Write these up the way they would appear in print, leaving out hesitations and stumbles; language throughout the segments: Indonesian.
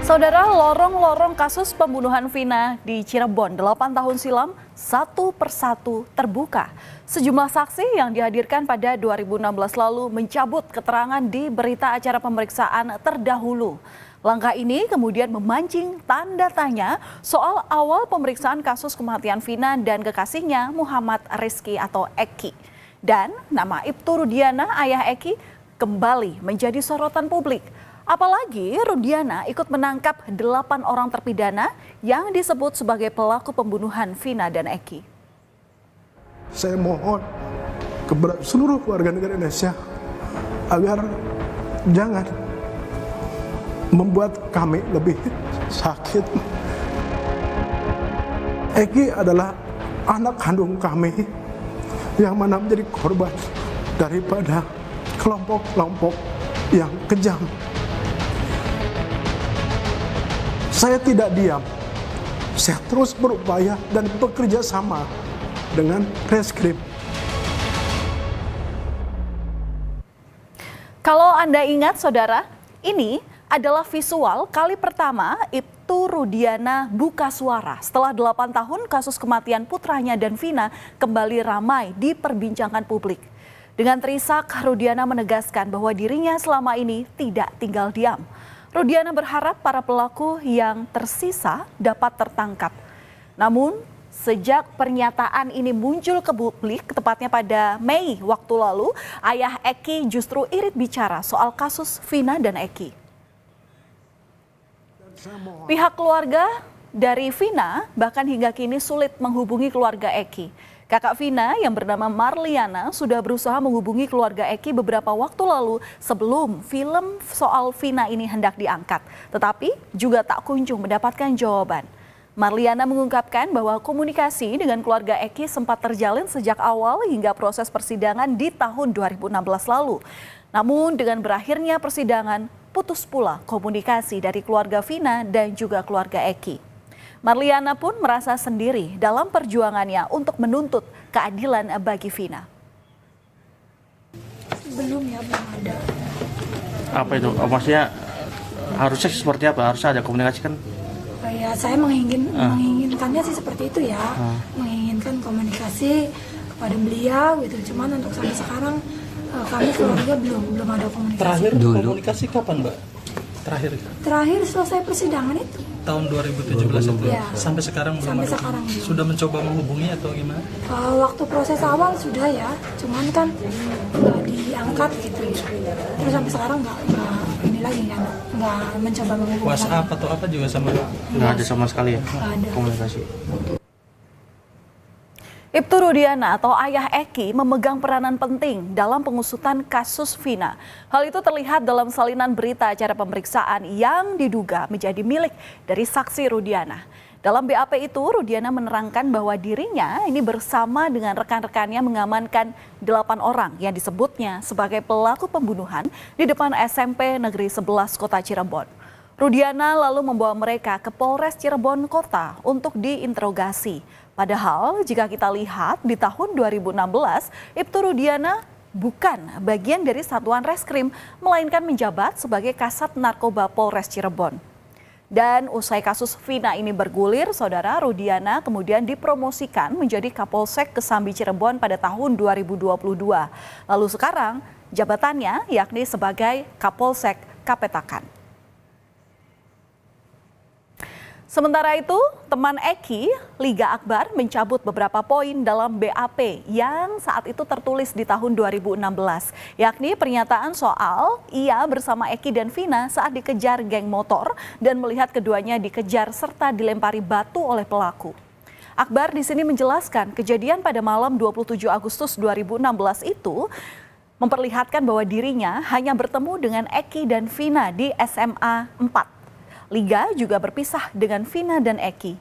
Saudara, lorong-lorong kasus pembunuhan Vina di Cirebon 8 tahun silam satu persatu terbuka. Sejumlah saksi yang dihadirkan pada 2016 lalu mencabut keterangan di berita acara pemeriksaan terdahulu. Langkah ini kemudian memancing tanda tanya soal awal pemeriksaan kasus kematian Vina dan kekasihnya Muhammad Rizky atau Eki. Dan nama Ibtu Rudiana, ayah Eki, kembali menjadi sorotan publik. Apalagi Rudiana ikut menangkap 8 orang terpidana yang disebut sebagai pelaku pembunuhan Vina dan Eki. Saya mohon kepada seluruh warga negara Indonesia agar jangan membuat kami lebih sakit. Eki adalah anak kandung kami yang mana menjadi korban daripada kelompok-kelompok yang kejam. Saya tidak diam, saya terus berupaya dan bekerja sama dengan Reskrim. Kalau Anda ingat saudara, ini adalah visual kali pertama Ibtu Rudiana buka suara setelah 8 tahun kasus kematian putranya dan Vina kembali ramai diperbincangkan publik. Dengan terisak, Rudiana menegaskan bahwa dirinya selama ini tidak tinggal diam. Rudiana berharap para pelaku yang tersisa dapat tertangkap. Namun, sejak pernyataan ini muncul ke publik, tepatnya pada Mei waktu lalu, ayah Eki justru irit bicara soal kasus Vina dan Eki. Pihak keluarga dari Vina bahkan hingga kini sulit menghubungi keluarga Eki. Kakak Vina yang bernama Marliana sudah berusaha menghubungi keluarga Eki beberapa waktu lalu sebelum film soal Vina ini hendak diangkat. Tetapi juga tak kunjung mendapatkan jawaban. Marliana mengungkapkan bahwa komunikasi dengan keluarga Eki sempat terjalin sejak awal hingga proses persidangan di tahun 2016 lalu. Namun dengan berakhirnya persidangan, putus pula komunikasi dari keluarga Vina dan juga keluarga Eki. Marliana pun merasa sendiri dalam perjuangannya untuk menuntut keadilan bagi Vina. Belum ada. Apa itu? Maksudnya harusnya seperti apa? Harusnya ada komunikasi kan? Ya saya menginginkannya sih seperti itu ya. Menginginkan komunikasi kepada beliau gitu. Cuman untuk sampai sekarang kami keluarga belum ada komunikasi. Terakhir komunikasi kapan, Mbak? Terakhir selesai persidangan itu. Tahun 2017 itu. Ya. Sampai sekarang belum ada. Sekarang belum. Sudah mencoba menghubungi atau gimana? Waktu proses awal sudah ya, cuman kan nggak diangkat gitu. Terus sampai sekarang nggak ini lagi kan, nggak mencoba menghubungi. WhatsApp atau apa juga sama? Nggak ada sama sekali ya ada komunikasi. Ibtu Rudiana atau ayah Eki memegang peranan penting dalam pengusutan kasus Vina. Hal itu terlihat dalam salinan berita acara pemeriksaan yang diduga menjadi milik dari saksi Rudiana. Dalam BAP itu, Rudiana menerangkan bahwa dirinya ini bersama dengan rekan-rekannya mengamankan 8 orang yang disebutnya sebagai pelaku pembunuhan di depan SMP Negeri 11 Kota Cirebon. Rudiana lalu membawa mereka ke Polres Cirebon Kota untuk diinterogasi. Padahal jika kita lihat di tahun 2016, Ibtu Rudiana bukan bagian dari Satuan Reskrim, melainkan menjabat sebagai Kasat Narkoba Polres Cirebon. Dan usai kasus Vina ini bergulir, saudara, Rudiana kemudian dipromosikan menjadi Kapolsek Kesambi Cirebon pada tahun 2022. Lalu sekarang jabatannya yakni sebagai Kapolsek Kapetakan. Sementara itu, teman Eki, Liga Akbar, mencabut beberapa poin dalam BAP yang saat itu tertulis di tahun 2016, yakni pernyataan soal ia bersama Eki dan Vina saat dikejar geng motor dan melihat keduanya dikejar serta dilempari batu oleh pelaku. Akbar di sini menjelaskan kejadian pada malam 27 Agustus 2016 itu memperlihatkan bahwa dirinya hanya bertemu dengan Eki dan Vina di SMA 4. Liga juga berpisah dengan Vina dan Eki.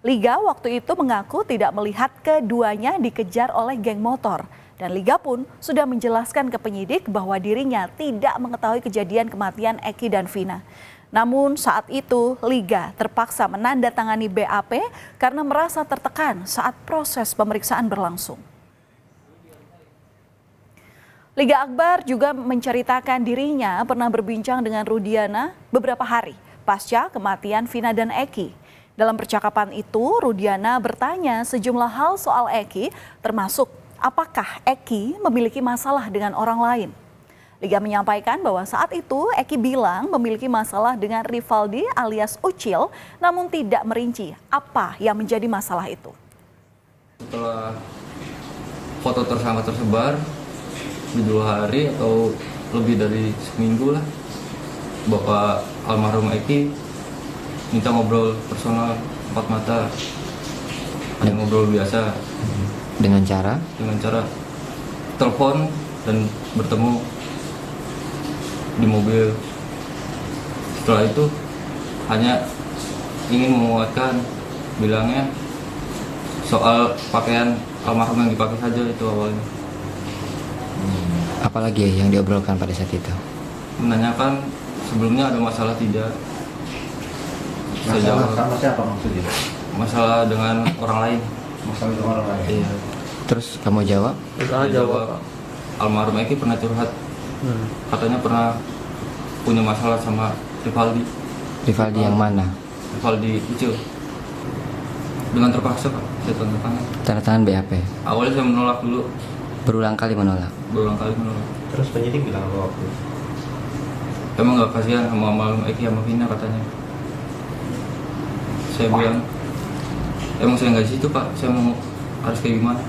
Liga waktu itu mengaku tidak melihat keduanya dikejar oleh geng motor. Dan Liga pun sudah menjelaskan ke penyidik bahwa dirinya tidak mengetahui kejadian kematian Eki dan Vina. Namun saat itu Liga terpaksa menandatangani BAP karena merasa tertekan saat proses pemeriksaan berlangsung. Liga Akbar juga menceritakan dirinya pernah berbincang dengan Rudiana beberapa hari pasca kematian Vina dan Eki. Dalam percakapan itu, Rudiana bertanya sejumlah hal soal Eki, termasuk apakah Eki memiliki masalah dengan orang lain. Liga menyampaikan bahwa saat itu Eki bilang memiliki masalah dengan Rivaldi alias Ucil, namun tidak merinci apa yang menjadi masalah itu. Setelah foto tersangka tersebar di 2 hari atau lebih dari seminggu lah, Bapak almarhum Eki minta ngobrol personal 4 mata, hanya ngobrol biasa dengan cara telepon dan bertemu di mobil. Setelah itu hanya ingin menguatkan, bilangnya soal pakaian almarhum yang dipakai saja itu awalnya. Apalagi yang diobrolkan pada saat itu? Menanyakan sebelumnya ada masalah tidak. Masalah sama siapa maksudnya? Masalah dengan orang lain. Masalah dengan orang lain? Iya. Terus kamu jawab? Dia jawab, almarhum Eki pernah curhat. Katanya pernah punya masalah sama Rivaldi. Rivaldi yang mana? Rivaldi Ucil. Dengan terpaksa Pak, saya tanda tangan. Tanda tangan BAP? Awalnya saya menolak dulu. Berulang kali menolak? Berulang kali menolak. Terus penyidik bilang apa waktu? Emang gak kasihan sama almarhum Eki sama Vina katanya. Saya bilang, emang saya nggak di situ Pak, saya mau harus kayak gimana?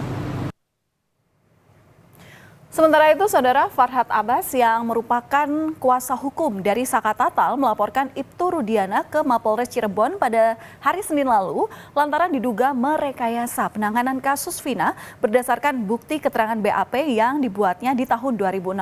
Sementara itu, Saudara, Farhad Abbas yang merupakan kuasa hukum dari Saka Tatal melaporkan Ibtu Rudiana ke Mapolres Cirebon pada hari Senin lalu lantaran diduga merekayasa penanganan kasus Vina berdasarkan bukti keterangan BAP yang dibuatnya di tahun 2016.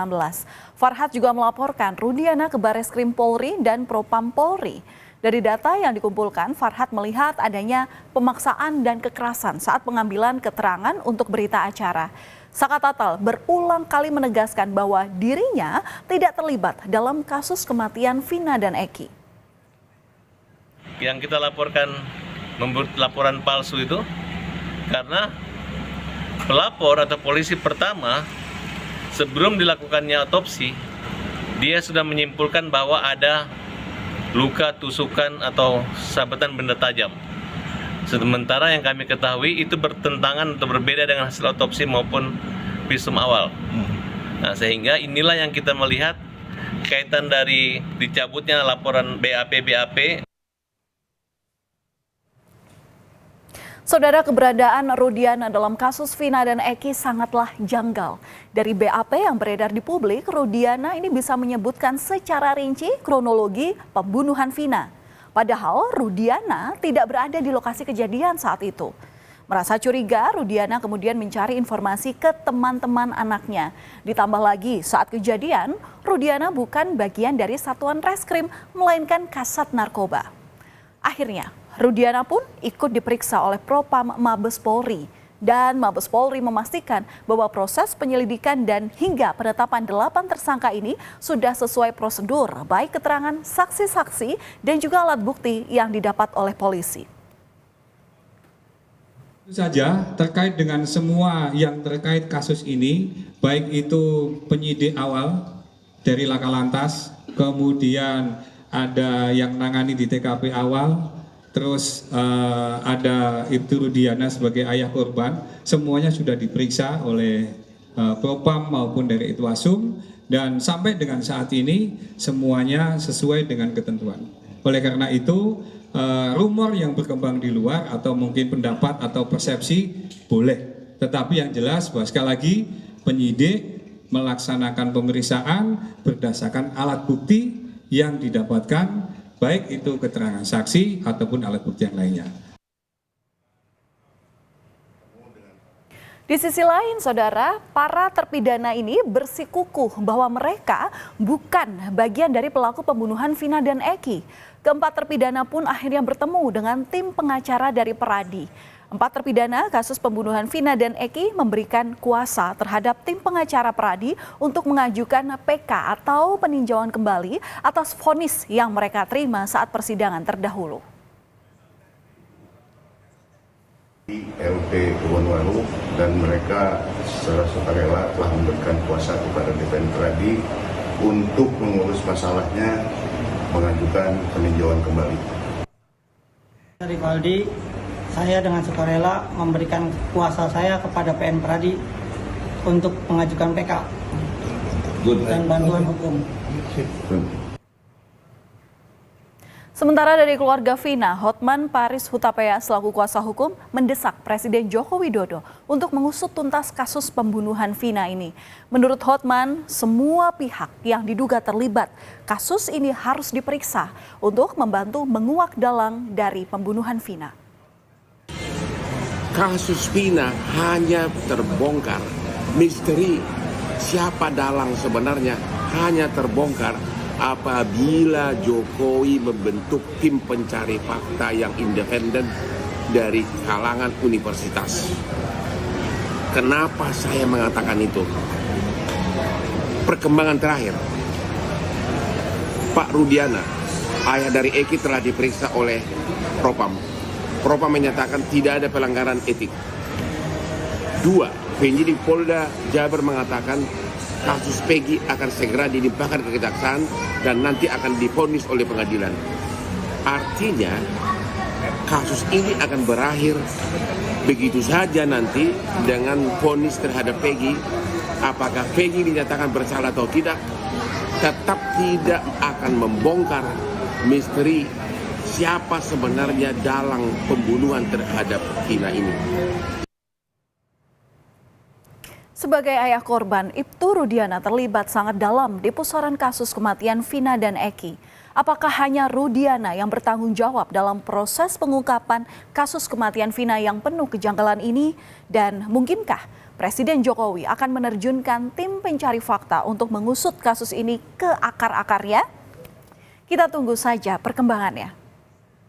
Farhad juga melaporkan Rudiana ke Bareskrim Polri dan Propam Polri. Dari data yang dikumpulkan, Farhad melihat adanya pemaksaan dan kekerasan saat pengambilan keterangan untuk berita acara. Saka Tatal berulang kali menegaskan bahwa dirinya tidak terlibat dalam kasus kematian Vina dan Eki. Yang kita laporkan membuat laporan palsu itu karena pelapor atau polisi pertama sebelum dilakukannya otopsi, dia sudah menyimpulkan bahwa ada luka tusukan atau sabetan benda tajam. Sementara yang kami ketahui itu bertentangan atau berbeda dengan hasil otopsi maupun visum awal. Nah, sehingga inilah yang kita melihat kaitan dari dicabutnya laporan BAP. Saudara, keberadaan Rudiana dalam kasus Vina dan Eki sangatlah janggal. Dari BAP yang beredar di publik, Rudiana ini bisa menyebutkan secara rinci kronologi pembunuhan Vina. Padahal Rudiana tidak berada di lokasi kejadian saat itu. Merasa curiga, Rudiana kemudian mencari informasi ke teman-teman anaknya. Ditambah lagi, saat kejadian, Rudiana bukan bagian dari satuan reskrim, melainkan kasat narkoba. Akhirnya, Rudiana pun ikut diperiksa oleh Propam Mabes Polri. Dan Mabes Polri memastikan bahwa proses penyelidikan dan hingga penetapan 8 tersangka ini sudah sesuai prosedur, baik keterangan saksi-saksi dan juga alat bukti yang didapat oleh polisi. Itu saja terkait dengan semua yang terkait kasus ini, baik itu penyidik awal dari Laka Lantas, kemudian ada yang nangani di TKP awal, terus ada Ibtu Rudiana sebagai ayah korban, semuanya sudah diperiksa oleh Propam maupun dari Itwasum, dan sampai dengan saat ini semuanya sesuai dengan ketentuan. Oleh karena itu, rumor yang berkembang di luar atau mungkin pendapat atau persepsi boleh, tetapi yang jelas bahwa sekali lagi penyidik melaksanakan pemeriksaan berdasarkan alat bukti yang didapatkan, baik itu keterangan saksi ataupun alat bukti yang lainnya. Di sisi lain, Saudara, para terpidana ini bersikukuh bahwa mereka bukan bagian dari pelaku pembunuhan Vina dan Eki. Keempat terpidana pun akhirnya bertemu dengan tim pengacara dari Peradi. 4 terpidana kasus pembunuhan Vina dan Eki memberikan kuasa terhadap tim pengacara Peradi untuk mengajukan PK atau peninjauan kembali atas vonis yang mereka terima saat persidangan terdahulu. LP Kebonwaru dan mereka secara sukarela telah memberikan kuasa kepada DPN Peradi untuk mengurus masalahnya mengajukan peninjauan kembali. Rivaldi, saya dengan sukarela memberikan kuasa saya kepada PN Pradi untuk mengajukan PK dan bantuan hukum. Sementara dari keluarga Vina, Hotman Paris Hutapea selaku kuasa hukum mendesak Presiden Joko Widodo untuk mengusut tuntas kasus pembunuhan Vina ini. Menurut Hotman, semua pihak yang diduga terlibat kasus ini harus diperiksa untuk membantu menguak dalang dari pembunuhan Vina. Kasus Vina hanya terbongkar, misteri siapa dalang sebenarnya hanya terbongkar apabila Jokowi membentuk tim pencari fakta yang independen dari kalangan universitas. Kenapa saya mengatakan itu? Perkembangan terakhir, Pak Rudiana, ayah dari Eki, telah diperiksa oleh Propam. Propam menyatakan tidak ada pelanggaran etik. 2, penyidik Polda Jabar mengatakan kasus Peggy akan segera dilimpahkan ke kejaksaan dan nanti akan divonis oleh pengadilan. Artinya kasus ini akan berakhir begitu saja nanti dengan vonis terhadap Peggy. Apakah Peggy dinyatakan bersalah atau tidak, tetap tidak akan membongkar misteri siapa sebenarnya dalang pembunuhan terhadap Vina ini. Sebagai ayah korban, Ibtu Rudiana terlibat sangat dalam di pusaran kasus kematian Vina dan Eki. Apakah hanya Rudiana yang bertanggung jawab dalam proses pengungkapan kasus kematian Vina yang penuh kejanggalan ini? Dan mungkinkah Presiden Jokowi akan menerjunkan tim pencari fakta untuk mengusut kasus ini ke akar-akarnya? Kita tunggu saja perkembangannya.